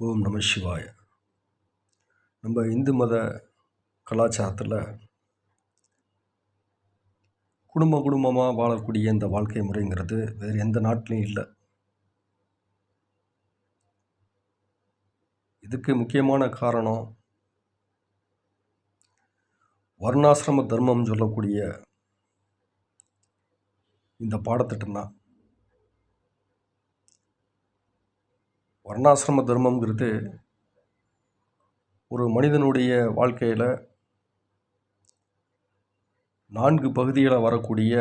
ஓம் நம சிவாய. நம்ம இந்து மத கலாச்சாரத்தில் குடும்பமாக வாழக்கூடிய இந்த வாழ்க்கை முறைங்கிறது வேறு எந்த நாட்டிலையும் இல்லை. இதுக்கு முக்கியமான காரணம் வர்ணாசிரம தர்மம் சொல்லக்கூடிய இந்த பாடத்திட்டம் தான். வர்ணாசிரம தர்மங்கிறது ஒரு மனிதனுடைய வாழ்க்கையில் 4 பகுதியில் வரக்கூடிய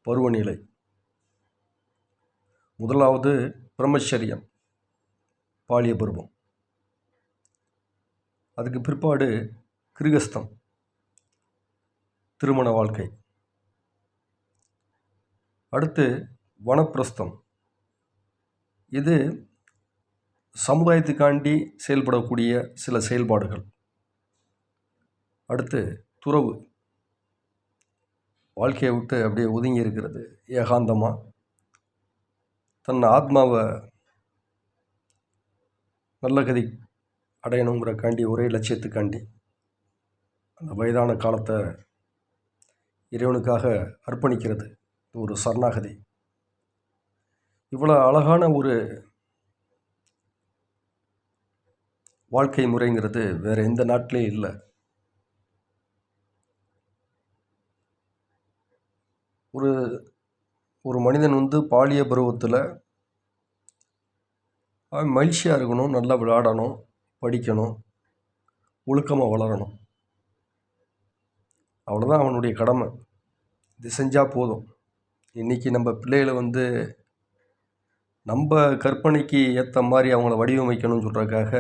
பருவநிலை. முதலாவது பிரம்மச்சரியம், பாலிய பருவம். அதுக்கு பிற்பாடு கிருகஸ்தம், திருமண வாழ்க்கை. அடுத்து வனப்பிரஸ்தம், இது சமுதாயத்துக்காண்டி செயல்படக்கூடிய சில செயல்பாடுகள். அடுத்து துறவு, வாழ்க்கையை விட்டு அப்படியே ஒதுங்கி இருக்கிறது, ஏகாந்தமாக தன் ஆத்மாவை நல்ல கதி அடையணுங்கிறக்காண்டி, ஒரே லட்சியத்துக்காண்டி அந்த வயதான காலத்தை இறைவனுக்காக அர்ப்பணிக்கிறது ஒரு சரணாகதி. இவ்வளோ அழகான ஒரு வாழ்க்கை முறைங்கிறது வேறு எந்த நாட்டிலையும் இல்லை. ஒரு மனிதன் பாலிய பருவத்தில் அவன் மகிழ்ச்சியாக இருக்கணும், நல்லா விளையாடணும், படிக்கணும், ஒழுக்கமாக வளரணும். அவ்வளோதான் அவனுடைய கடமை. இது செஞ்சால் போதும். இன்றைக்கி நம்ம பிள்ளைகளை நம்ம கற்பனைக்கு ஏற்ற மாதிரி அவங்கள வடிவமைக்கணும்னு சொல்கிறதுக்காக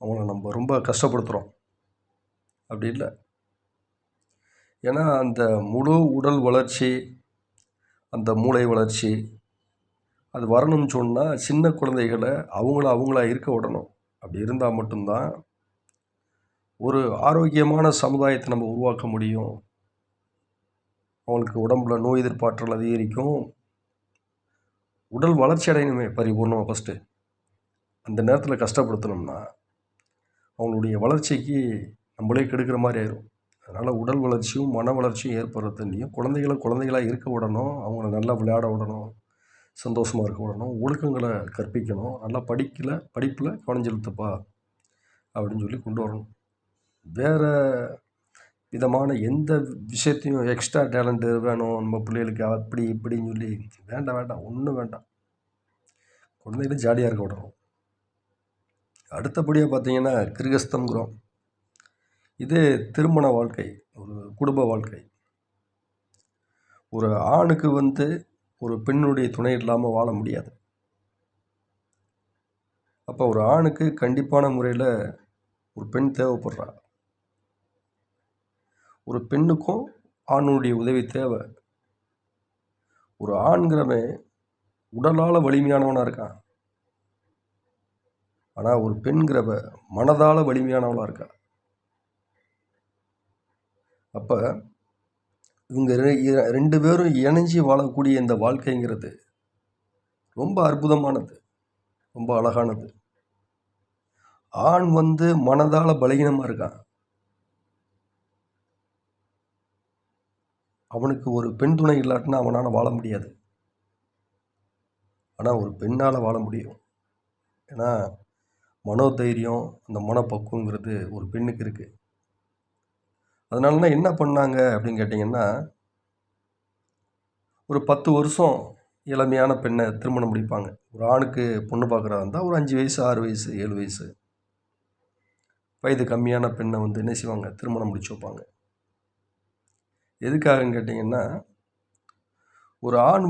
அவங்கள நம்ம ரொம்ப கஷ்டப்படுத்துகிறோம். அப்படி இல்லை. ஏன்னா அந்த முழு உடல் வளர்ச்சி, அந்த மூளை வளர்ச்சி அது வரணும்னு சொன்னால் சின்ன குழந்தைகளை அவங்களா இருக்க விடணும். அப்படி இருந்தால் மட்டும்தான் ஒரு ஆரோக்கியமான சமுதாயத்தை நம்ம உருவாக்க முடியும். அவங்களுக்கு உடம்புல நோய் எதிர்ப்பாற்றல் அதிகரிக்கும், உடல் வளர்ச்சி அடையணுமே பரிபூர்ணமாக. ஃபஸ்ட்டு அந்த நேரத்தில் கஷ்டப்படுத்தணும்னா அவங்களுடைய வளர்ச்சிக்கு நம்மளே கெடுக்கிற மாதிரி ஆயிடும். அதனால் உடல் வளர்ச்சியும் மன வளர்ச்சியும் ஏற்படுறதுலையும் குழந்தைகளாக இருக்க விடணும், அவங்கள நல்லா விளையாட விடணும், சந்தோஷமாக இருக்க விடணும், ஒழுக்கங்களை கற்பிக்கணும், நல்லா படிப்பில் கவனம் செலுத்துப்பா அப்படின்னு சொல்லி கொண்டு வரணும். வேறு விதமான எந்த விஷயத்தையும் எக்ஸ்ட்ரா டேலண்ட்டு வேணும் நம்ம பிள்ளைகளுக்கு அப்படி இப்படின்னு சொல்லி வேண்டாம், ஒன்றும் வேண்டாம். குழந்தைகளும் ஜாலியாக இருக்க விடணும். அடுத்தபடியாக பார்த்தீங்கன்னா கிருகஸ்தம்ங்கிறோம். இது திருமண வாழ்க்கை, ஒரு குடும்ப வாழ்க்கை. ஒரு ஆணுக்கு ஒரு பெண்ணுடைய துணை இல்லாமல் வாழ முடியாது. அப்போ ஒரு ஆணுக்கு கண்டிப்பான முறையில் ஒரு பெண் தேவைப்படுறா. ஒரு பெண்ணுக்கும் ஆணுடைய உதவி தேவை. ஒரு ஆண்கிறவன் உடலால் வலிமையானவனாக இருக்கான், ஆனால் ஒரு பெண்கிறவ மனதால் வலிமையானவளாக இருக்கா. அப்போ இவங்க 2 பேரும் இணைஞ்சி வாழக்கூடிய இந்த வாழ்க்கைங்கிறது ரொம்ப அற்புதமானது, ரொம்ப அழகானது. ஆண் மனதால் பலகீனமாக இருக்கான், அவனுக்கு ஒரு பெண் துணை இல்லாட்டினா அவனால் வாழ முடியாது. ஆனால் ஒரு பெண்ணால் வாழ முடியும். ஏன்னா மனோதைரியம், அந்த மனப்பக்குவங்கிறது ஒரு பெண்ணுக்கு இருக்குது. அதனாலதான் என்ன பண்ணாங்க அப்படின்னு கேட்டிங்கன்னா, ஒரு 10 வருஷம் இளமையான பெண்ணை திருமணம் முடிப்பாங்க. ஒரு ஆணுக்கு பொண்ணு பார்க்குறதா இருந்தால் ஒரு 5 வயசு, 6 வயசு, 7 வயசு வயது கம்மியான பெண்ணை என்ன செய்வாங்க, திருமணம் முடிச்சு வைப்பாங்க. எதுக்காகன்னு கேட்டிங்கன்னா, ஒரு ஆண்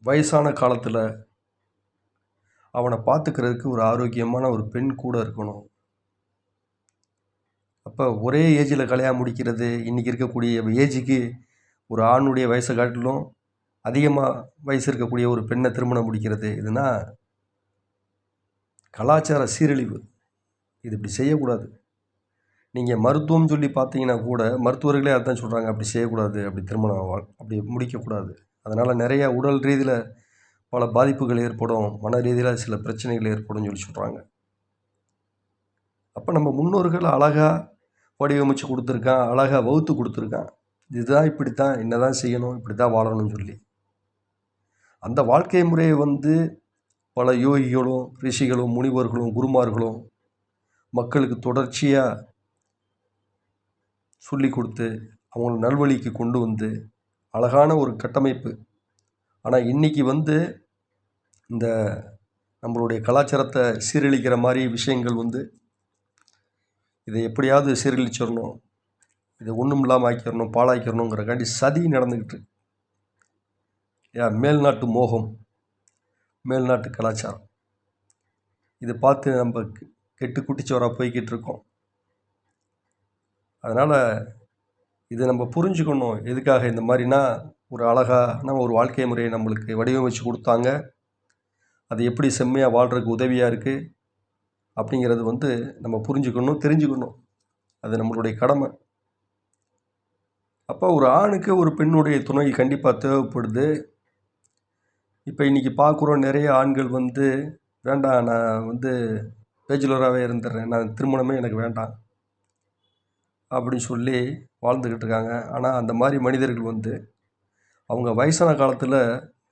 வயசான காலத்தில் அவனை பார்த்துக்கிறதுக்கு ஒரு ஆரோக்கியமான ஒரு பெண் கூட இருக்கணும். அப்போ ஒரே ஏஜில் கல்யாணம் முடிக்கிறது, இன்றைக்கி இருக்கக்கூடிய ஏஜுக்கு ஒரு ஆணுடைய வயசை காட்டிலும் அதிகமாக வயசு இருக்கக்கூடிய ஒரு பெண்ணை திருமணம் முடிக்கிறது, இதுனா கலாச்சார சீரழிவு. இது இப்படி செய்யக்கூடாது. நீங்கள் மருத்துவம் சொல்லி பார்த்தீங்கன்னா கூட மருத்துவர்களே அதுதான் சொல்கிறாங்க, அப்படி செய்யக்கூடாது, அப்படி திருமணம் அப்படி முடிக்கக்கூடாது. அதனால் நிறைய உடல் ரீதியில் பல பாதிப்புகள் ஏற்படும், மன ரீதியில் சில பிரச்சனைகள் ஏற்படும்னு சொல்லி சொல்கிறாங்க. அப்போ நம்ம முன்னோர்கள் அழகாக வடிவமைச்சு கொடுத்துருக்கான், அழகாக வகுத்து கொடுத்துருக்கான். இதுதான் இப்படித்தான், என்னதான் செய்யணும், இப்படி தான் வாழணும்னு சொல்லி. அந்த வாழ்க்கை முறையை பல யோகிகளும் ரிஷிகளும் முனிவர்களும் குருமார்களும் மக்களுக்கு தொடர்ச்சியாக சொல்லி கொடுத்து அவங்கள நல்வழிக்கு கொண்டு அழகான ஒரு கட்டமைப்பு. ஆனால் இன்றைக்கி இந்த நம்மளுடைய கலாச்சாரத்தை சீரழிக்கிற மாதிரி விஷயங்கள் இதை எப்படியாவது சீரழிச்சிடணும், இதை ஒன்றும் இல்லாமல் ஆக்கிடணும், பாழாக்கிடணுங்கிறக்காண்டி சதி நடந்துக்கிட்டு. மேல்நாட்டு மோகம், மேல்நாட்டு கலாச்சாரம், இதை பார்த்து நம்ம கெட்டு குட்டிச்சோராக போய்கிட்டு இருக்கோம். அதனால் இதை நம்ம புரிஞ்சுக்கணும். எதுக்காக இந்த மாதிரினா, ஒரு அழகான ஒரு வாழ்க்கை முறையை நம்மளுக்கு வடிவமைச்சு கொடுத்தாங்க, அது எப்படி செம்மையாக வாழ்கிறதுக்கு உதவியாக இருக்குது அப்படிங்கிறது நம்ம புரிஞ்சுக்கணும், தெரிஞ்சுக்கணும். அது நம்மளுடைய கடமை. அப்போ ஒரு ஆணுக்கு ஒரு பெண்ணுடைய துணை கண்டிப்பாக தேவைப்படுது. இப்போ இன்றைக்கி பார்க்குறோம், நிறைய ஆண்கள் வேண்டாம், நான் பேச்சுலராகவே இருந்துடுறேன், நான் திருமணமே எனக்கு வேண்டாம் அப்படின்னு சொல்லி வாழ்ந்துக்கிட்டு இருக்காங்க. ஆனால் அந்த மாதிரி மனிதர்கள் அவங்க வயசான காலத்தில்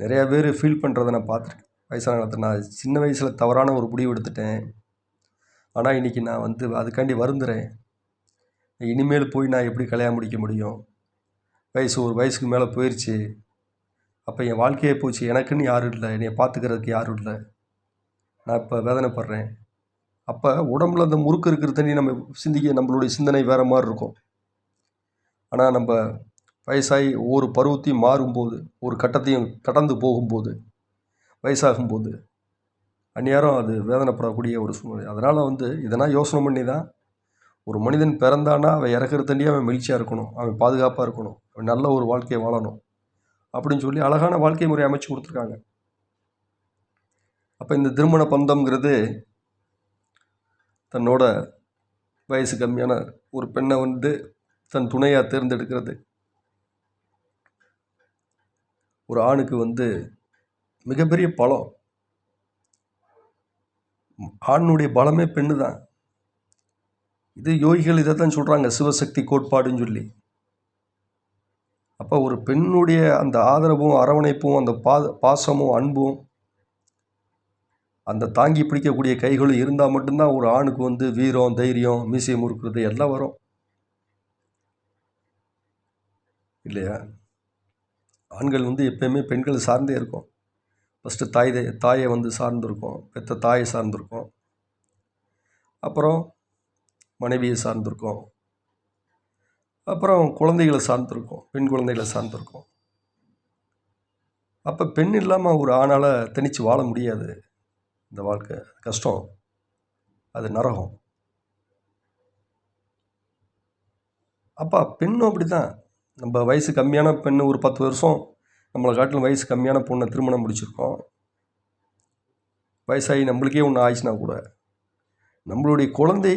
நிறையா பேர் ஃபீல் பண்ணுறதை நான் பார்த்துருக்கேன். வயசான காலத்தில் நான் சின்ன வயசில் தவறான ஒரு முடிவு எடுத்துட்டேன், ஆனால் இன்றைக்கி நான் அதுக்காண்டி வருந்துறேன். இனிமேல் போய் நான் எப்படி கல்யாணம் முடிக்க முடியும், ஒரு வயசுக்கு மேலே போயிடுச்சு, அப்போ என் வாழ்க்கையே போச்சு, எனக்குன்னு யாரும் இல்லை, என்னை பார்த்துக்கிறதுக்கு யாரும் இல்லை, நான் இப்போ வேதனைப்படுறேன். அப்போ உடம்புல அந்த முறுக்கு இருக்கிற தண்ணி நம்ம நம்மளுடைய சிந்தனை வேறு மாதிரி இருக்கும். ஆனால் நம்ம வயசாகி ஒவ்வொரு பருவத்தையும் மாறும்போது, ஒரு கட்டத்தையும் கடந்து போகும்போது, வயசாகும்போது அந்நேரம் அது வேதனைப்படக்கூடிய ஒரு சூழ்நிலை. அதனால் இதெல்லாம் யோசனை பண்ணி தான் ஒரு மனிதன் பிறந்தானா அவன் இறக்குற தண்ணியே அவன் மகிழ்ச்சியாக இருக்கணும், அவன் பாதுகாப்பாக இருக்கணும், அவன் நல்ல ஒரு வாழ்க்கையை வாழணும் அப்படின்னு சொல்லி அழகான வாழ்க்கை முறை அமைச்சு கொடுத்துருக்காங்க. அப்போ இந்த திருமண பந்தம்ங்கிறது தன்னோட வயசு கம்மியான ஒரு பெண்ணை தன் துணையாக தேர்ந்தெடுக்கிறது. ஒரு ஆணுக்கு மிகப்பெரிய பலம். ஆணுடைய பலமே பெண்ணு தான். இது யோகிகள் இதை தான் சொல்கிறாங்க, சிவசக்தி கோட்பாடுன்னு சொல்லி. அப்போ ஒரு பெண்ணுடைய அந்த ஆதரவும் அரவணைப்பும் அந்த பாசமும் அன்பும் அந்த தாங்கி பிடிக்கக்கூடிய கைகளும் இருந்தால் மட்டும்தான் ஒரு ஆணுக்கு வீரம், தைரியம், மீசை முறுக்கிறது எல்லாம் வரும் இல்லையா? ஆண்கள் எப்பயுமே பெண்கள் சார்ந்தே இருக்கும். ஃபஸ்ட்டு தாயை சார்ந்திருக்கும், பெற்ற தாயை சார்ந்திருக்கும், அப்புறம் மனைவியை சார்ந்திருக்கும், அப்புறம் குழந்தைகளை சார்ந்திருக்கும், பெண் குழந்தைகளை சார்ந்திருக்கும். அப்போ பெண் இல்லாமல் ஒரு ஆணால் தனித்து வாழ முடியாது. இந்த வாழ்க்கை கஷ்டம், அது நரகம். அப்போ பெண்ணும் அப்படி தான். நம்ம வயசு கம்மியான பெண் ஒரு 10 வருஷம் நம்மளை காட்டிலும் வயசு கம்மியான பொண்ணை திருமணம் முடிச்சிருக்கோம். வயசாகி நம்மளுக்கே ஒன்று ஆயிடுச்சுனா கூட நம்மளுடைய குழந்தை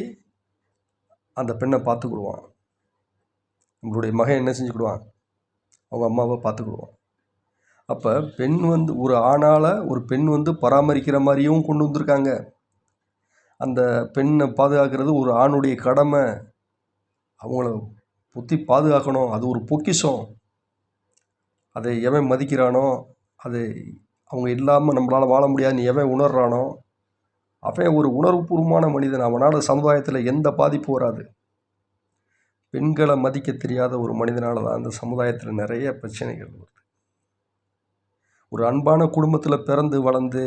அந்த பெண்ணை பார்த்துக்கிடுவான். நம்மளுடைய மகன் என்ன செஞ்சுக்கிடுவான், அவங்க அம்மாவை பார்த்துக்கிடுவான். அப்போ பெண் ஒரு ஆணால் ஒரு பெண் பராமரிக்கிற மாதிரியும் கொண்டு வந்திருக்காங்க. அந்த பெண்ணை பாதுகாக்கிறது ஒரு ஆணுடைய கடமை. அவங்கள புத்தி பாதுகாக்கணும், அது ஒரு பொக்கிஷம். அதை எவன் மதிக்கிறானோ, அதை அவங்க இல்லாமல் நம்மளால் வாழ முடியாதுன்னு எவன் உணர்றானோ அவன் ஒரு உணர்வுபூர்வமான மனிதன். அவனால் சமுதாயத்தில் எந்த பாதிப்பு வராது. பெண்களை மதிக்க தெரியாத ஒரு மனிதனால தான் அந்த சமுதாயத்தில் நிறைய பிரச்சனைகள் வருது. ஒரு அன்பான குடும்பத்தில் பிறந்து வளர்ந்து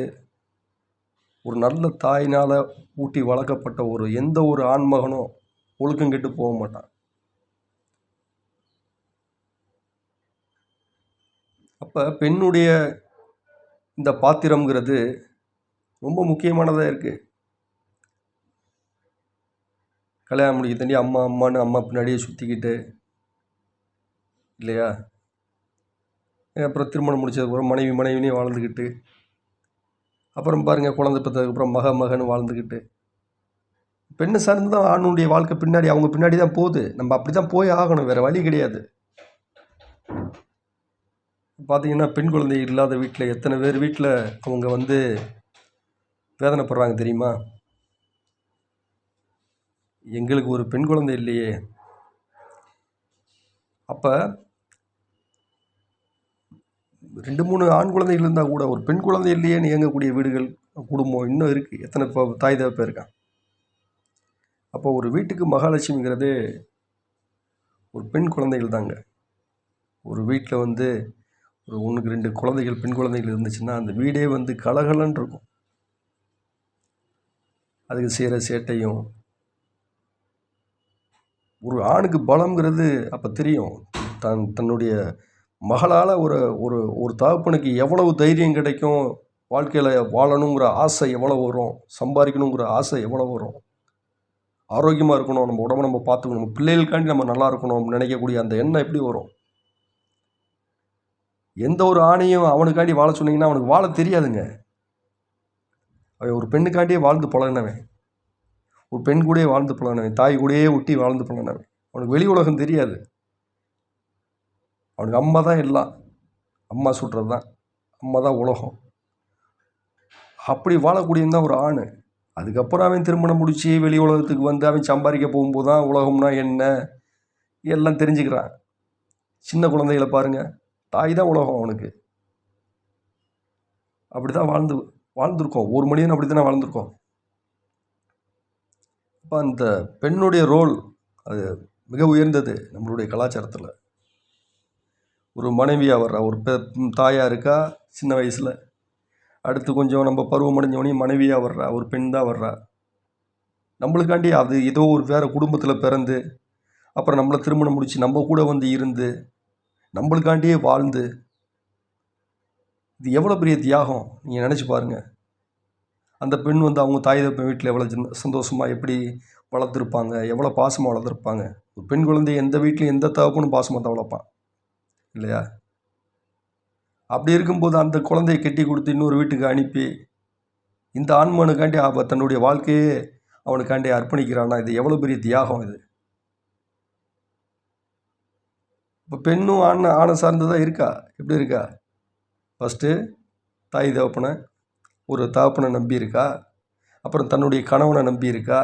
ஒரு நல்ல தாயினால் ஊட்டி வளர்க்கப்பட்ட எந்த ஒரு ஆண்மகனும் ஒழுக்கம் கெட்டு போக மாட்டான். அப்போ பெண்ணுடைய இந்த பாத்திரம்ங்கிறது ரொம்ப முக்கியமானதாக இருக்குது. கல்யாணம் முடிக்க தண்டி அம்மான்னு அம்மா பின்னாடியே சுற்றிக்கிட்டு இல்லையா, அப்புறம் திருமணம் முடிச்சதுக்கப்புறம் மனைவினே வாழ்ந்துக்கிட்டு, அப்புறம் பாருங்கள் குழந்தை பெற்றதுக்கப்புறம் மகன்னு வாழ்ந்துக்கிட்டு, பெண்ணை சார்ந்து தான் ஆணுடைய வாழ்க்கை பின்னாடி அவங்க பின்னாடி தான் போகுது. நம்ம அப்படி தான் போய் ஆகணும், வேறு வழி கிடையாது. பார்த்தீங்கன்னா, பெண் குழந்தை இல்லாத வீட்டில் எத்தனை பேர் வீட்டில் அவங்க வந்து வேதனைப்படுறாங்க தெரியுமா? எங்களுக்கு ஒரு பெண் குழந்தை இல்லையே. அப்போ 2, 3 ஆண் குழந்தைகள் இருந்தால் கூட ஒரு பெண் குழந்தை இல்லையேன்னு இயங்கக்கூடிய வீடுகள், குடும்பம் இன்னும் இருக்குது. எத்தனை தாய் தகப்பன் இருக்கான். அப்போ ஒரு வீட்டுக்கு மகாலட்சுமிங்கிறது ஒரு பெண் குழந்தைகள் தாங்க. ஒரு வீட்டில் வந்து ஒரு 1க்கு 2 குழந்தைகள், பெண் குழந்தைகள் இருந்துச்சுன்னா அந்த வீடே வந்து கலகலன்னு இருக்கும். அதுக்கு செய்கிற சேட்டையும், ஒரு ஆணுக்கு பலம்ங்கிறது அப்போ தெரியும். தன்னுடைய மகளால் ஒரு ஒரு ஒரு தகப்பனுக்கு எவ்வளவு தைரியம் கிடைக்கும், வாழ்க்கையில் வாழணுங்கிற ஆசை எவ்வளோ வரும், சம்பாதிக்கணுங்கிற ஆசை எவ்வளோ வரும், ஆரோக்கியமாக இருக்கணும், நம்ம உடம்பை நம்ம பார்த்துக்கணும், நம்ம பிள்ளைகளுக்காண்டி நம்ம நல்லா இருக்கணும் நினைக்கக்கூடிய அந்த எண்ணம் எப்படி வரும்? எந்த ஒரு ஆணையும் அவனுக்காண்டி வாழ சொன்னீங்கன்னா அவனுக்கு வாழ தெரியாதுங்க. அவன் ஒரு பெண்ணுக்காண்டியே வாழ்ந்து பழகினவன், ஒரு பெண் கூடயே வாழ்ந்து பழகினவன், தாய் கூடயே ஒட்டி வாழ்ந்து பழகினவன். அவனுக்கு வெளி உலகம் தெரியாது. அவனுக்கு அம்மா தான் எல்லாம், அம்மா சுட்டுறது தான், அம்மா தான் உலகம். அப்படி வாழக்கூடியவன் தான் ஒரு ஆண். அதுக்கப்புறம் அவன் திருமணம் முடித்து வெளி உலகத்துக்கு வந்து அவன் சம்பாதிக்க போகும்போது தான் உலகம்னா என்ன எல்லாம் தெரிஞ்சுக்கிறான். சின்ன குழந்தைகளை பாருங்கள், தாய் தான் உலகம் அவனுக்கு. அப்படி தான் வாழ்ந்துருக்கோம். ஒரு மனிதன் அப்படி தானே வாழ்ந்துருக்கோம். அப்போ அந்த பெண்ணுடைய ரோல் அது மிக உயர்ந்தது நம்மளுடைய கலாச்சாரத்தில். ஒரு மனைவியாக வர்றா, ஒரு தாயாக இருக்கா சின்ன வயசில், அடுத்து கொஞ்சம் நம்ம பருவம் அடைஞ்சவனையும் மனைவியாக வர்றா, ஒரு பெண் தான் வர்றா. நம்மளுக்காண்டி அது ஏதோ ஒரு வேறு குடும்பத்தில் பிறந்து அப்புறம் நம்மளை திருமணம் முடித்து நம்ம கூட வந்து இருந்து நம்மளுக்காண்டியே வாழ்ந்து, இது எவ்வளோ பெரிய தியாகம் நீங்கள் நினச்சி பாருங்கள். அந்த பெண் வந்து அவங்க தாய் தகப்பன் வீட்டில் எவ்வளோ சந்தோஷமாக எப்படி வளர்த்துருப்பாங்க, எவ்வளோ பாசமாக வளர்த்துருப்பாங்க. ஒரு பெண் குழந்தை எந்த வீட்லையும் எந்த தகப்பனும் பாசமாக தான் வளர்ப்பான் இல்லையா? அப்படி இருக்கும்போது அந்த குழந்தையை கட்டி கொடுத்து இன்னொரு வீட்டுக்கு அனுப்பி இந்த ஆண்மனுக்காண்டி தன்னுடைய வாழ்க்கையே அவனுக்காண்டி அர்ப்பணிக்கிறான்னா இது எவ்வளோ பெரிய தியாகம் இது. இப்போ பெண்ணும் ஆணை சார்ந்ததாக இருக்கா, எப்படி இருக்கா? ஃபஸ்ட்டு தாய் தகப்பனை, ஒரு தகப்பனை நம்பி இருக்கா, அப்புறம் தன்னுடைய கணவனை நம்பி இருக்கா,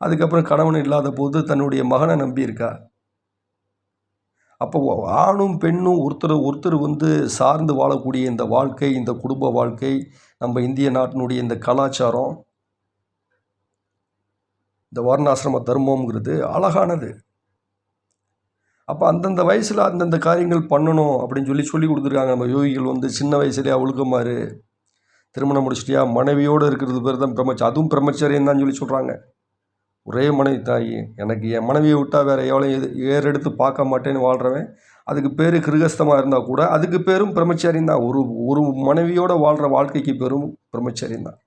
அதுக்கப்புறம் கணவன் இல்லாத போது தன்னுடைய மகனை நம்பி இருக்கா. அப்போ ஆணும் பெண்ணும் ஒருத்தர் வந்து சார்ந்து வாழக்கூடிய இந்த வாழ்க்கை, இந்த குடும்ப வாழ்க்கை, நம்ம இந்திய நாட்டினுடைய இந்த கலாச்சாரம், இந்த வர்ணாசிரம தர்மங்கிறது அழகானது. அப்போ அந்தந்த வயசில் அந்தந்த காரியங்கள் பண்ணணும் அப்படின்னு சொல்லி கொடுத்துருக்காங்க. நம்ம யோகிகள் வந்து சின்ன வயசுலேயே ஒழுக்கமாறு, திருமணம் முடிச்சிட்டியா மனைவியோடு இருக்கிறது பேர் தான் அதுவும் பிரம்மச்சரியம் தான் சொல்கிறாங்க. ஒரே மனைவி தாய், எனக்கு என் மனைவியை விட்டால் வேறு எவ்வளோ ஏறெடுத்து பார்க்க மாட்டேன்னு வாழ்கிறவன், அதுக்கு பேர் கிருகஸ்தமாக இருந்தால் கூட அதுக்கு பேரும் பிரம்மச்சரியம் தான். ஒரு மனைவியோடு வாழ்கிற வாழ்க்கைக்கு பேரும் பிரம்மச்சரியம் தான்.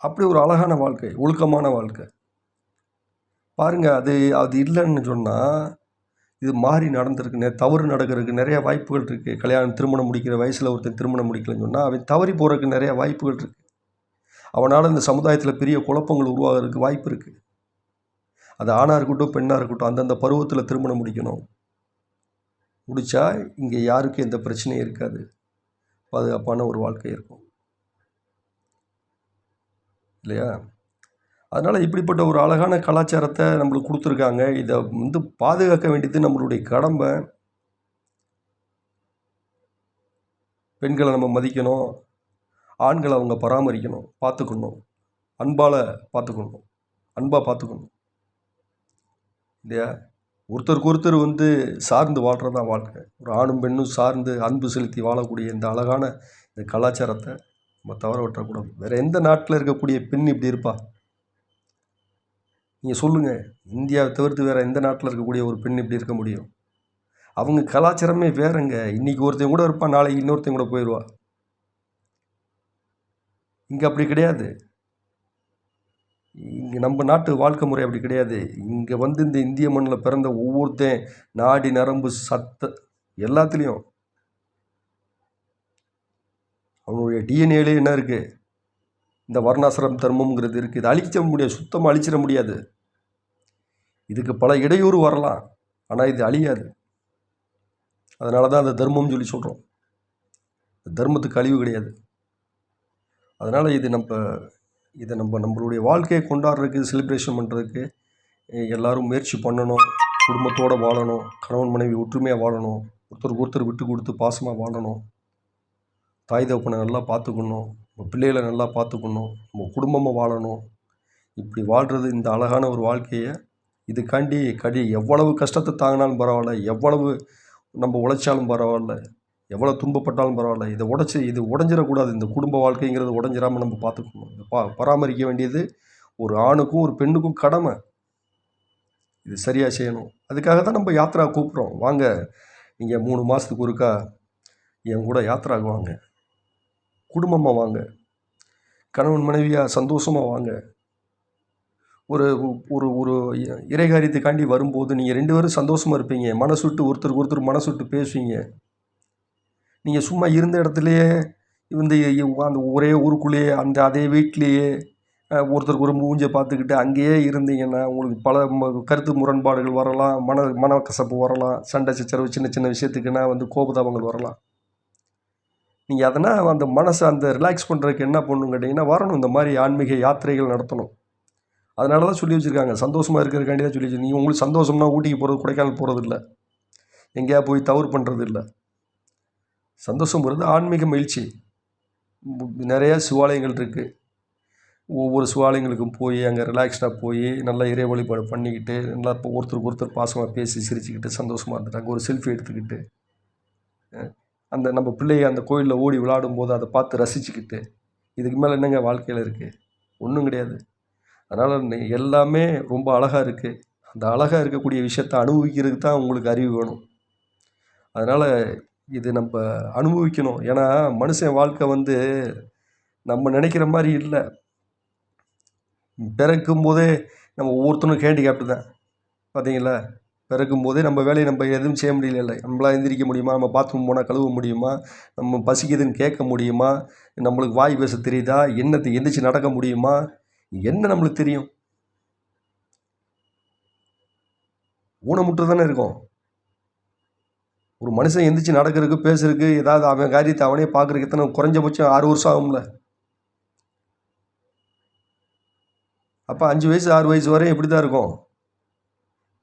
அப்படி ஒரு அழகான வாழ்க்கை, ஒழுக்கமான வாழ்க்கை பாருங்கள். அது இல்லைன்னு சொன்னால் இது மாறி நடந்திருக்கு, தவறு நடக்கிறதுக்கு நிறைய வாய்ப்புகள் இருக்குது. திருமணம் முடிக்கிற வயசில் ஒருத்தன் திருமணம் முடிக்கலன்னு சொன்னால் அவன் தவறி போகிறதுக்கு நிறைய வாய்ப்புகள் இருக்குது. அவனால் இந்த சமுதாயத்தில் பெரிய குழப்பங்கள் உருவாகிறதுக்கு வாய்ப்பு இருக்குது. அது ஆணாக இருக்கட்டும் பெண்ணாக இருக்கட்டும், அந்தந்த பருவத்தில் திருமணம் முடித்தா இங்கே யாருக்கும் எந்த பிரச்சனையும் இருக்காது, பாதுகாப்பான ஒரு வாழ்க்கை இருக்கும் இல்லையா? அதனால் இப்படிப்பட்ட ஒரு அழகான கலாச்சாரத்தை நம்மளுக்கு கொடுத்துருக்காங்க. இதை வந்து பாதுகாக்க வேண்டியது நம்மளுடைய கடமை. பெண்களை நம்ம மதிக்கணும், ஆண்களை அவங்க பராமரிக்கணும், பார்த்துக்கணும், அன்பாக பார்த்துக்கணும் இல்லையா? ஒருத்தருக்கு ஒருத்தர் வந்து சார்ந்து வாழ்கிறதான் வாழ்க்கை. ஒரு ஆணும் பெண்ணும் சார்ந்து அன்பு செலுத்தி வாழக்கூடிய இந்த அழகான இந்த கலாச்சாரத்தை நம்ம தவற விட்டுறக்கூடாது. வேறு எந்த நாட்டில் இருக்கக்கூடிய பெண் இப்படி இருப்பா? நீங்கள் சொல்லுங்கள். இந்தியாவை தவிர்த்து வேறு எந்த நாட்டில் இருக்கக்கூடிய ஒரு பெண் இப்படி இருக்க முடியும்? அவங்க கலாச்சாரமே வேறுங்க. இன்றைக்கி ஒருத்தன் கூட இருப்பான், நாளைக்கு இன்னொருத்தன் கூட போயிடுவா. இங்கே அப்படி கிடையாது. இங்கே நம்ம நாட்டு வாழ்க்கை முறை அப்படி கிடையாது. இங்கே வந்து இந்த இந்திய மண்ணில் பிறந்த ஒவ்வொருத்தன் நாடி நரம்பு சத்த எல்லாத்துலேயும் அவனுடைய டிஎன்ஏலே என்ன இருக்குது? இந்த வர்ணாசிரம் தர்மம்ங்கிறது இருக்குது. இதை அழிக்க முடியாது, சுத்தமாக அழிச்சிட முடியாது. இதுக்கு பல இடையூறு வரலாம், ஆனால் இது அழியாது. அதனால தான் அந்த தர்மம்னு சொல்லி சொல்கிறோம். தர்மத்துக்கு அழிவு கிடையாது. அதனால் இதை நம்மளுடைய வாழ்க்கையை கொண்டாடுறதுக்கு, செலிப்ரேஷன் பண்ணுறதுக்கு எல்லோரும் முயற்சி பண்ணணும். குடும்பத்தோடு வாழணும், கணவன் மனைவி ஒற்றுமையாக வாழணும், ஒருத்தருக்கு ஒருத்தர் விட்டு கொடுத்து பாசமாக வாழணும், தாய் தகப்பனை நல்லா பார்த்துக்கணும், நம்ம பிள்ளைகளை நல்லா பார்த்துக்கணும், நம்ம குடும்பமாக வாழணும். இப்படி வாழ்கிறது இந்த அழகான ஒரு வாழ்க்கையை இதுக்காண்டி எவ்வளவு கஷ்டத்தை தாங்கினாலும் பரவாயில்ல, எவ்வளவு நம்ம உழைச்சாலும் பரவாயில்ல, எவ்வளோ துன்பப்பட்டாலும் பரவாயில்ல, இது உடஞ்சிடக்கூடாது. இந்த குடும்ப வாழ்க்கைங்கிறது உடஞ்சிடாமல் நம்ம பார்த்துக்கணும். பராமரிக்க வேண்டியது ஒரு ஆணுக்கும் ஒரு பெண்ணுக்கும் கடமை. இது சரியாக செய்யணும். அதுக்காக தான் நம்ம யாத்திரா கூப்பிட்றோம். வாங்க, நீங்கள் 3 மாதத்துக்கு ஒருக்கா என் கூட யாத்திராவுக்கு வாங்க, குடும்பமாக வாங்க, கணவன் மனைவியாக சந்தோஷமாக வாங்க. ஒரு ஒரு ஒரு இறைகாரியத்துக்காண்டி வரும்போது நீங்கள் 2 பேரும் சந்தோஷமாக இருப்பீங்க. மனசு விட்டு ஒருத்தருக்கு ஒருத்தர் மனசு விட்டு பேசுவீங்க. நீங்கள் சும்மா இருந்த இடத்துலையே அந்த ஒரே ஊருக்குள்ளேயே அதே வீட்லேயே ஒருத்தருக்கு ஒரு மூஞ்சை பார்த்துக்கிட்டு அங்கேயே இருந்தீங்கன்னா உங்களுக்கு பல கருத்து முரண்பாடுகள் வரலாம், மனக்கசப்பு வரலாம், சண்டை சச்சரவு, சின்ன சின்ன விஷயத்துக்குன்னா கோபதாபங்கள் வரலாம். நீங்கள் அதனால் அந்த மனசை ரிலாக்ஸ் பண்ணுறதுக்கு என்ன பண்ணணும் கேட்டிங்கன்னா, வரணும், இந்த மாதிரி ஆன்மீக யாத்திரைகள் நடத்தணும். அதனால தான் சொல்லி வச்சுருக்காங்க, சந்தோஷமாக இருக்கிறதுக்காண்டி தான் சொல்லி வச்சுருக்கீங்க. நீங்கள் உங்களுக்கு சந்தோஷம்னா ஊட்டிக்கு போகிறது, கொடைக்கானல் போகிறது இல்லை, எங்கேயா போய் தவறு பண்ணுறது இல்லை. சந்தோஷங்கிறது ஆன்மீக மகிழ்ச்சி. நிறையா சிவாலயங்கள் இருக்குது. ஒவ்வொரு சிவாலயங்களுக்கும் போய் அங்கே ரிலாக்ஸ்டாக போய் நல்லா இறை வழிபாடு பண்ணிக்கிட்டு, நல்லா ஒருத்தருக்கு ஒருத்தர் பாசமாக பேசி சிரிச்சுக்கிட்டு சந்தோஷமாக இருந்துட்டாங்க. ஒரு செல்ஃபி எடுத்துக்கிட்டு நம்ம பிள்ளைங்க அந்த கோயிலில் ஓடி விளையாடும் போது அதை பார்த்து ரசிச்சுக்கிட்டு, இதுக்கு மேலே என்னங்க வாழ்க்கையில் இருக்குது? ஒன்றும் கிடையாது. அதனால் எல்லாமே ரொம்ப அழகாக இருக்குது. அந்த அழகாக இருக்கக்கூடிய விஷயத்தை அனுபவிக்கிறதுக்கு தான் உங்களுக்கு அறிவு வேணும். அதனால் இது நம்ம அனுபவிக்கணும். ஏன்னா மனுஷன் வாழ்க்கை நம்ம நினைக்கிற மாதிரி இல்லை. பிறக்கும் போதே நம்ம ஒவ்வொருத்தரும் ஹேண்டிகேப்டு தான். பார்த்தீங்களா, பிறக்கும் போதே நம்ம வேலையை நம்ம எதுவும் செய்ய முடியல. நம்மளால் எந்திரிக்க முடியுமா? நம்ம பாத்ரூம் போனால் கழுவ முடியுமா? நம்ம பசிக்குதுன்னு கேட்க முடியுமா? நம்மளுக்கு வாய் பேச தெரியுதா? எந்திரிச்சு நடக்க முடியுமா? என்ன நம்மளுக்கு தெரியும்? ஊனமுற்று தானே இருக்கும். ஒரு மனுஷன் எந்திரிச்சு நடக்கிறதுக்கு, பேசுறதுக்கு, ஏதாவது அவன் காரியத்தை அவனே பார்க்குறதுக்கு எத்தனை குறைஞ்சபட்சம் 6 வருஷம் ஆகும்ல. அப்போ 5 வயசு 6 வயசு வரையும் எப்படி தான் இருக்கும்?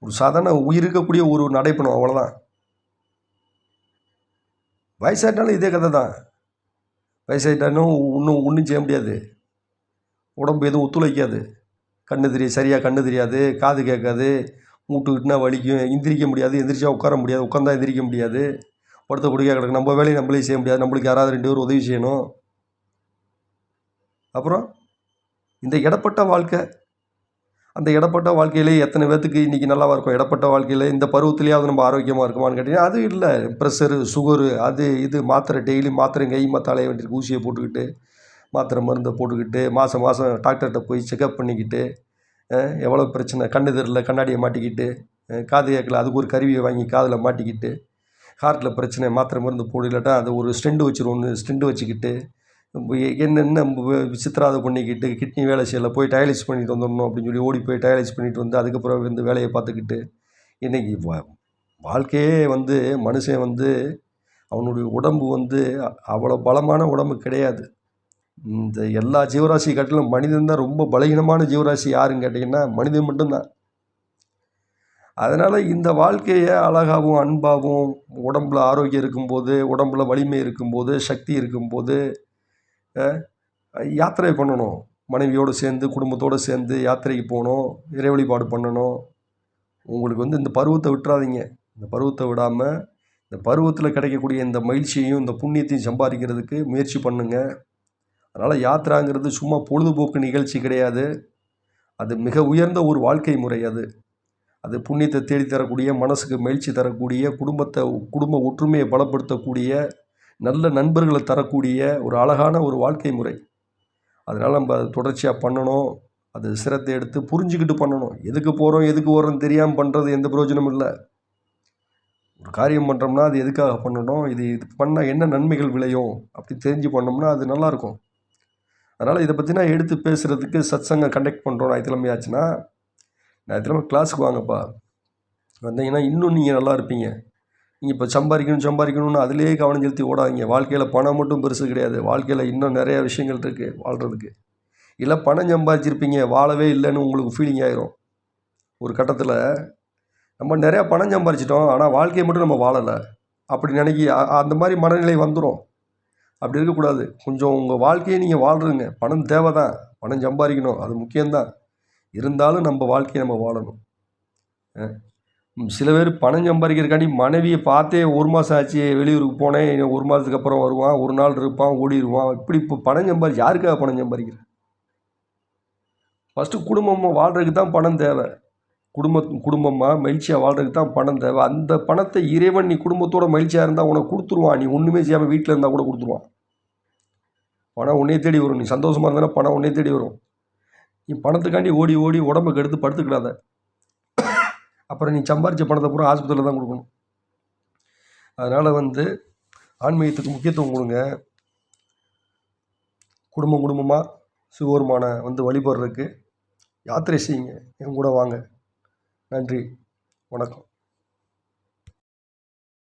ஒரு சாதாரண உயிர் இருக்கக்கூடிய ஒரு நடைப்பணும், அவ்வளோதான். வயசாயிட்டாலும் இதே கதை தான். வயசாயிட்டாலும் ஒன்றும் செய்ய முடியாது. உடம்பு எதுவும் ஒத்துழைக்காது. சரியாக கண்ணு தெரியாது, காது கேட்காது, மூட்டுக்கிட்டுனா வலிக்கும், எந்திரிக்க முடியாது, எந்திரிச்சா உட்கார முடியாது, உட்காந்தா எந்திரிக்க முடியாது, படுத்த குடிக்க கிடக்கு. நம்ம வேலையை நம்மளே செய்ய முடியாது, நம்மளுக்கு யாராவது 2 பேர் உதவி செய்யணும். அப்புறம் இந்த இடப்பட்ட வாழ்க்கை, அந்த இடப்பட்ட வாழ்க்கையிலே எத்தனை பேர்த்துக்கு இன்றைக்கி நல்லாவா இருக்கும்? இடப்பட்ட வாழ்க்கையில் இந்த பருவத்துலேயாவது நம்ம ஆரோக்கியமாக இருக்குமான்னு கேட்டிங்கன்னா அது இல்லை. ப்ரெஷரு, சுகரு, அது இது, மாத்திரை, டெய்லி மாத்திரை கை தலைய வேண்டியிருக்கு, ஊசியை போட்டுக்கிட்டு, மாத்திரை மருந்தை போட்டுக்கிட்டு, மாதம் டாக்டர்கிட்ட போய் செக்கப் பண்ணிக்கிட்டு, எவ்வளோ பிரச்சனை, கண்ணு தெரியல கண்ணாடியை மாட்டிக்கிட்டு, காது கேட்கல அதுக்கு ஒரு கருவியை வாங்கி காதில் மாட்டிக்கிட்டு, ஹார்ட்டில் பிரச்சனை மாத்திரை மருந்து போடலாட்டா அது ஒரு ஸ்டெண்டு வச்சுக்கிட்டு, என்னென்ன சித்திராதை பண்ணிக்கிட்டு, கிட்னி வேலை செய்யலை, போய் டயாலிசிஸ் பண்ணிட்டு வந்துடணும் அப்படின்னு சொல்லி ஓடி போய் டயாலிசிஸ் பண்ணிட்டு வந்து அதுக்கப்புறம் வேலையை பார்த்துக்கிட்டு, இன்றைக்கி வாழ்க்கையே மனுஷன் அவனுடைய உடம்பு அவ்வளோ பலமான உடம்பு கிடையாது. இந்த எல்லா ஜீவராசி காட்டிலும் மனிதன் தான் ரொம்ப பலகீனமான ஜீவராசி. யாருன்னு கேட்டிங்கன்னா மனிதன் மட்டும்தான். அதனால் இந்த வாழ்க்கையை அழகாகவும் அன்பாகவும், உடம்பில் ஆரோக்கியம் இருக்கும்போது, உடம்பில் வலிமை இருக்கும்போது, சக்தி இருக்கும்போது யாத்திரை பண்ணணும். மனைவியோடு சேர்ந்து, குடும்பத்தோடு சேர்ந்து யாத்திரைக்கு போகணும், இறை வழிபாடு பண்ணணும். உங்களுக்கு இந்த பருவத்தை விட்டுறாதீங்க. இந்த பருவத்தை விடாமல் இந்த பருவத்தில் கிடைக்கக்கூடிய இந்த மகிழ்ச்சியையும் இந்த புண்ணியத்தையும் சம்பாதிக்கிறதுக்கு முயற்சி பண்ணுங்கள். அதனால் யாத்திராங்கிறது சும்மா பொழுதுபோக்கு நிகழ்ச்சி கிடையாது. அது மிக உயர்ந்த ஒரு வாழ்க்கை முறை. அது புண்ணியத்தை தேடித்தரக்கூடிய, மனசுக்கு மகிழ்ச்சி தரக்கூடிய, குடும்ப ஒற்றுமையை பலப்படுத்தக்கூடிய, நல்ல நண்பர்களை தரக்கூடிய ஒரு அழகான ஒரு வாழ்க்கை முறை. அதனால் நம்ம அதை தொடர்ச்சியாக பண்ணணும். அது சிரத்தை எடுத்து புரிஞ்சுக்கிட்டு பண்ணணும். எதுக்கு போகிறோம், எதுக்கு வரோன்னு தெரியாமல் பண்ணுறது எந்த பிரயோஜனமும் இல்லை. ஒரு காரியம் பண்ணுறோம்னா அது எதுக்காக பண்ணணும், இது பண்ணால் என்ன நன்மைகள் விளையும் அப்படி தெரிஞ்சு பண்ணோம்னா அது நல்லாயிருக்கும். அதனால் இதை பற்றி நான் எடுத்து பேசுகிறதுக்கு சத்சங்கம் கண்டக்ட் பண்ணுறோம். ஞாயிற்றுக்கிழமை ஆச்சுன்னா ஞாயிற்றுக்கிழமை கிளாஸுக்கு வாங்கப்பா. வந்தீங்கன்னா இன்னும் நீங்கள் நல்லா இருப்பீங்க. நீங்கள் இப்போ சம்பாதிக்கணும்னு அதிலேயே கவனம் செலுத்தி ஓடாதீங்க. வாழ்க்கையில் பணம் மட்டும் பெருசு கிடையாது. வாழ்க்கையில் இன்னும் நிறையா விஷயங்கள் இருக்குது வாழ்கிறதுக்கு. இல்லை பணம் சம்பாதிச்சிருப்பீங்க, வாழவே இல்லைன்னு உங்களுக்கு ஃபீலிங் ஆயிரும். ஒரு கட்டத்தில் நம்ம நிறையா பணம் சம்பாதிச்சிட்டோம், ஆனால் வாழ்க்கையை மட்டும் நம்ம வாழலை அப்படி அந்த மாதிரி மனநிலை வந்துடும். அப்படி இருக்கக்கூடாது. கொஞ்சம் உங்கள் வாழ்க்கையை நீங்கள் வாழ்கிறீங்க. பணம் தேவை தான், பணம் சம்பாதிக்கணும், அது முக்கியம்தான். இருந்தாலும் நம்ம வாழ்க்கையை நம்ம வாழணும். சில பேர் பணம் சம்பாதிக்கிறதுக்காண்டி மனைவியை பார்த்தே 1 மாதம் ஆச்சு, வெளியூருக்கு போனேன், 1 மாதத்துக்கு அப்புறம் வருவான், 1 நாள் இருப்பான், ஓடிடுவான். இப்படி இப்போ பணம் யாருக்காக பணம் சம்பாதிக்கிற? ஃபஸ்ட்டு குடும்பமாக வாழ்கிறதுக்கு தான் பணம் தேவை. குடும்பமாக மகிழ்ச்சியாக வாழ்கிறதுக்கு தான் பணம் தேவை. அந்த பணத்தை இறைவன் நீ குடும்பத்தோட மகிழ்ச்சியாக இருந்தால் உனக்கு கொடுத்துருவான். நீ ஒன்றுமே செய்யாமல் வீட்டில் இருந்தால் கூட கொடுத்துருவான். பணம் உன்னையே தேடி வரும். நீ சந்தோஷமாக இருந்தாலும் பணம் உன்னையே தேடி வரும். நீ பணத்துக்காண்டி ஓடி ஓடி உடம்புக்கு எடுத்து படுத்துக்கிடாத. அப்புறம் நீ சம்பாரித்த பணத்தை பூரா ஆஸ்பத்திரியில் தான் கொடுக்கணும். அதனால் ஆன்மீகத்துக்கு முக்கியத்துவம் கொடுங்க. குடும்பமாக சிவபெருமானை வழிபடுறதுக்கு யாத்திரை செய்யுங்க. என் கூட வாங்க. நன்றி, வணக்கம்.